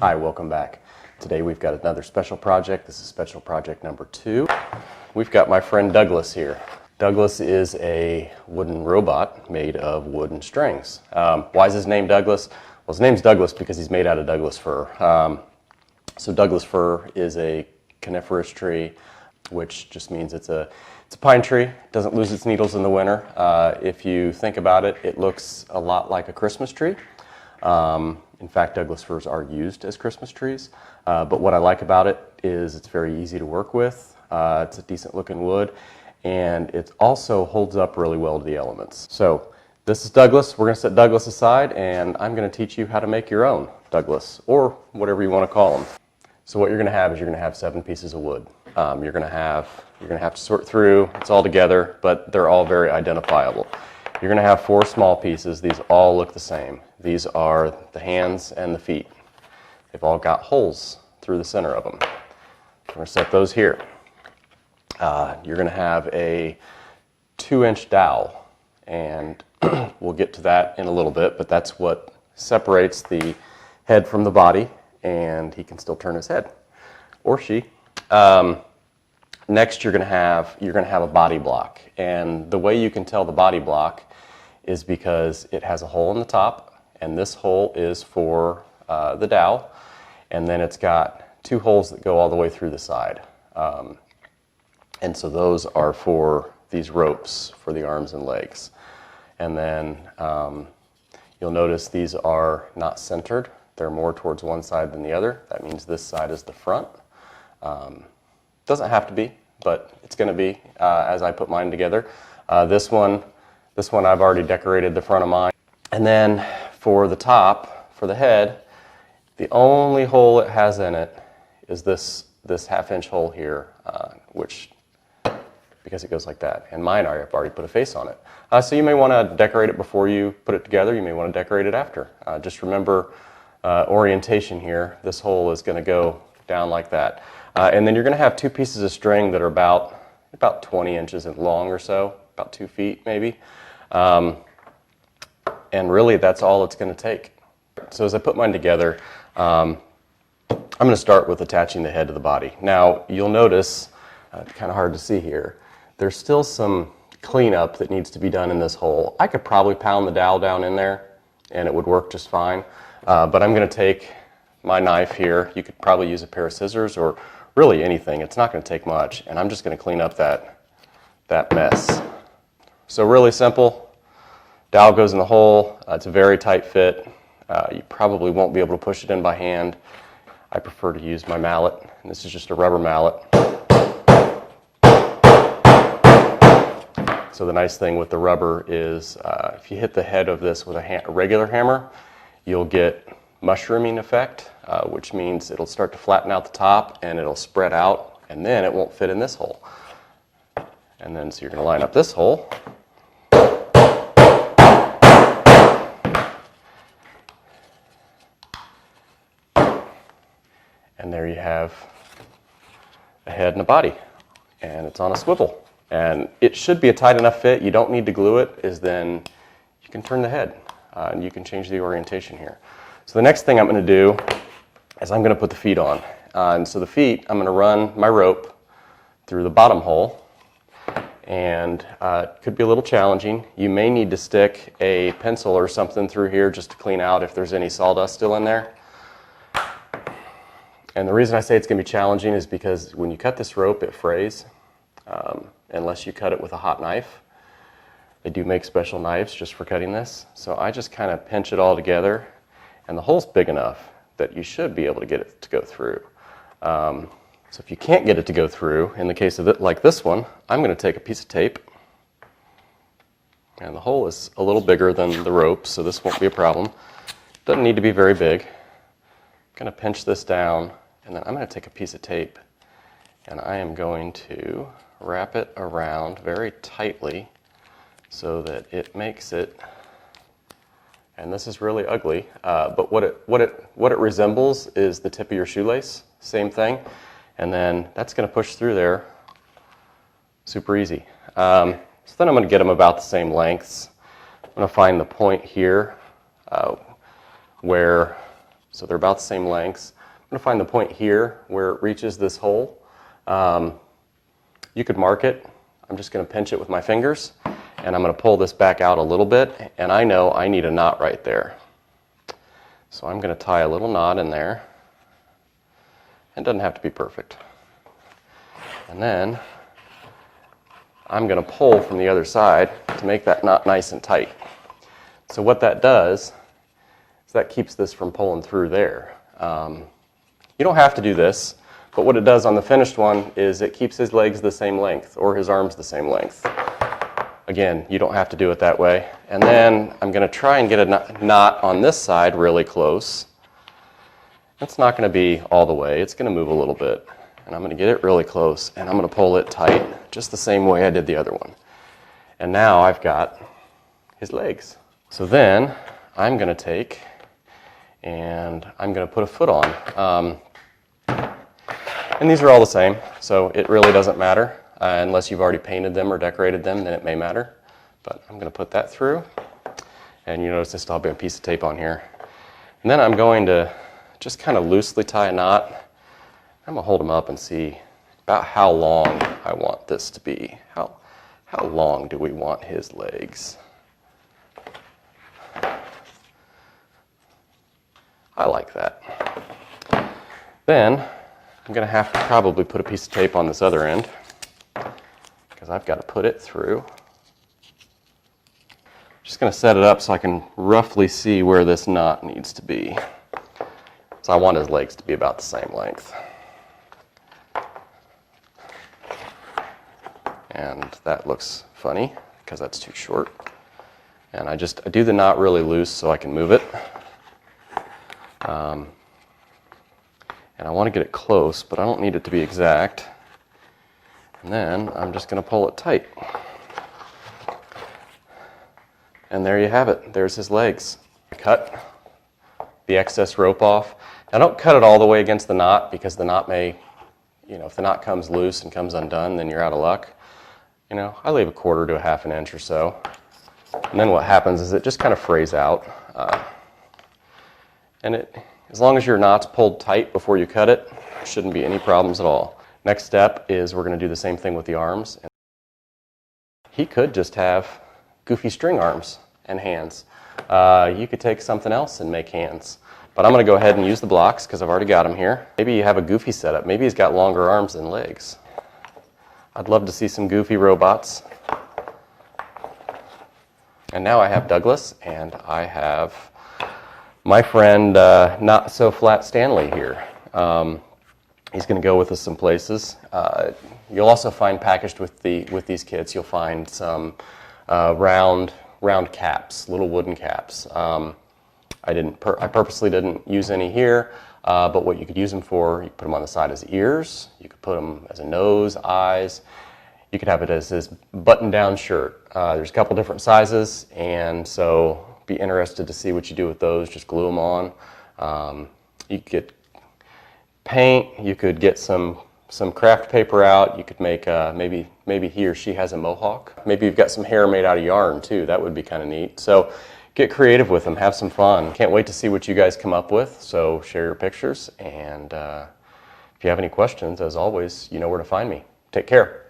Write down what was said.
Hi, welcome back. Today we've got another special project. This is special project number 2. We've got my friend Douglas here. Douglas is a wooden robot made of wooden strings. Why is his name Douglas? Well, his name's Douglas because he's made out of Douglas fir. So Douglas fir is a coniferous tree, which just means it's a pine tree. It doesn't lose its needles in the winter. If you think about it, it looks a lot like a Christmas tree. In fact, Douglas firs are used as Christmas trees. But what I like about it is it's very easy to work with. It's a decent looking wood, and it also holds up really well to the elements. So this is Douglas. We're going to set Douglas aside, and I'm going to teach you how to make your own Douglas, or whatever you want to call them. So what you're going to have is you're going to have 7 pieces of wood. You're going to have to sort through. It's all together, but they're all very identifiable. You're going to have 4 small pieces. These all look the same. These are the hands and the feet. They've all got holes through the center of them. We're going to set those here. You're going to have a 2-inch dowel, and we'll get to that in a little bit, but that's what separates the head from the body, and he can still turn his head, or she. Next, you're going to have a body block, and the way you can tell the body block is because it has a hole in the top, and this hole is for the dowel, and then it's got 2 holes that go all the way through the side. And so those are for these ropes for the arms and legs. And then you'll notice these are not centered. They're more towards one side than the other. That means this side is the front. Doesn't have to be, but it's going to be as I put mine together. This one I've already decorated the front of mine. And then for the top, for the head, the only hole it has in it is this 1/2-inch hole here, because it goes like that. And mine, I've already put a face on it. So you may want to decorate it before you put it together. You may want to decorate it after. Just remember orientation here. This hole is going to go down like that. And then you're going to have 2 pieces of string that are about 20 inches long or so, about 2 feet maybe. And really that's all it's going to take. So as I put mine together, I'm going to start with attaching the head to the body. Now you'll notice, it's kind of hard to see here, there's still some cleanup that needs to be done in this hole. I could probably pound the dowel down in there and it would work just fine. But I'm going to take my knife here. You could probably use a pair of scissors or really anything. It's not going to take much, and I'm just going to clean up that mess. So really simple. Dowel goes in the hole. It's a very tight fit. You probably won't be able to push it in by hand. I prefer to use my mallet, and this is just a rubber mallet. So the nice thing with the rubber is if you hit the head of this with a regular hammer, you'll get mushrooming effect, which means it'll start to flatten out the top and it'll spread out, and then it won't fit in this hole. And then so you're going to line up this hole. And there you have a head and a body, and it's on a swivel. And it should be a tight enough fit. You don't need to glue it, then you can turn the head and you can change the orientation here. So the next thing I'm going to do is I'm going to put the feet on. And so the feet, I'm going to run my rope through the bottom hole, and it could be a little challenging. You may need to stick a pencil or something through here just to clean out if there's any sawdust still in there. And the reason I say it's going to be challenging is because when you cut this rope, it frays. Unless you cut it with a hot knife. They do make special knives just for cutting this. So I just kind of pinch it all together, and the hole's big enough that you should be able to get it to go through. So if you can't get it to go through, in the case of it like this one, I'm going to take a piece of tape, and the hole is a little bigger than the rope, so this won't be a problem. Doesn't need to be very big. I'm going to pinch this down, and then I'm going to take a piece of tape, and I am going to wrap it around very tightly so that it makes it, and this is really ugly, but what it resembles is the tip of your shoelace, same thing, and then that's going to push through there super easy. So then I'm going to get them about the same lengths. I'm going to find the point here so they're about the same lengths. going to find the point here where it reaches this hole. You could mark it. I'm just going to pinch it with my fingers, and I'm going to pull this back out a little bit, and I know I need a knot right there. So I'm going to tie a little knot in there. It doesn't have to be perfect. And then I'm going to pull from the other side to make that knot nice and tight. So what that does is that keeps this from pulling through there. You don't have to do this, but what it does on the finished one is it keeps his legs the same length or his arms the same length. Again, you don't have to do it that way. And then I'm going to try and get a knot on this side really close. It's not going to be all the way. It's going to move a little bit. And I'm going to get it really close, and I'm going to pull it tight, just the same way I did the other one. And now I've got his legs. So then I'm going to take and I'm going to put a foot on. And these are all the same, so it really doesn't matter. Unless you've already painted them or decorated them, then it may matter. But I'm going to put that through. And you notice I still have a piece of tape on here. And then I'm going to just kind of loosely tie a knot. I'm going to hold them up and see about how long I want this to be. How long do we want his legs? I like that. Then I'm going to have to probably put a piece of tape on this other end because I've got to put it through. Just going to set it up so I can roughly see where this knot needs to be. So I want his legs to be about the same length. And that looks funny because that's too short. And I do the knot really loose so I can move it. And I want to get it close, but I don't need it to be exact. And then I'm just going to pull it tight. And there you have it. There's his legs. Cut the excess rope off. Now don't cut it all the way against the knot because the knot may, if the knot comes loose and comes undone, then you're out of luck. I leave a quarter to a half an inch or so. And then what happens is it just kind of frays out. And as long as your knot's pulled tight before you cut it, there shouldn't be any problems at all. Next step is we're going to do the same thing with the arms. He could just have goofy string arms and hands. You could take something else and make hands. But I'm going to go ahead and use the blocks because I've already got them here. Maybe you have a goofy setup. Maybe he's got longer arms than legs. I'd love to see some goofy robots. And now I have Douglas, and I have my friend Not So Flat Stanley here. He's going to go with us some places. You'll also find packaged with these kits, you'll find some round caps, little wooden caps. I purposely didn't use any here, but what you could use them for, you could put them on the side as ears, you could put them as a nose, eyes, you could have it as this button-down shirt. There's a couple different sizes, and so be interested to see what you do with those. Just glue them on. You could get paint, you could get some craft paper out, you could make, maybe he or she has a mohawk. Maybe you've got some hair made out of yarn too, that would be kind of neat. So get creative with them, have some fun. Can't wait to see what you guys come up with, so share your pictures, and if you have any questions, as always, you know where to find me. Take care.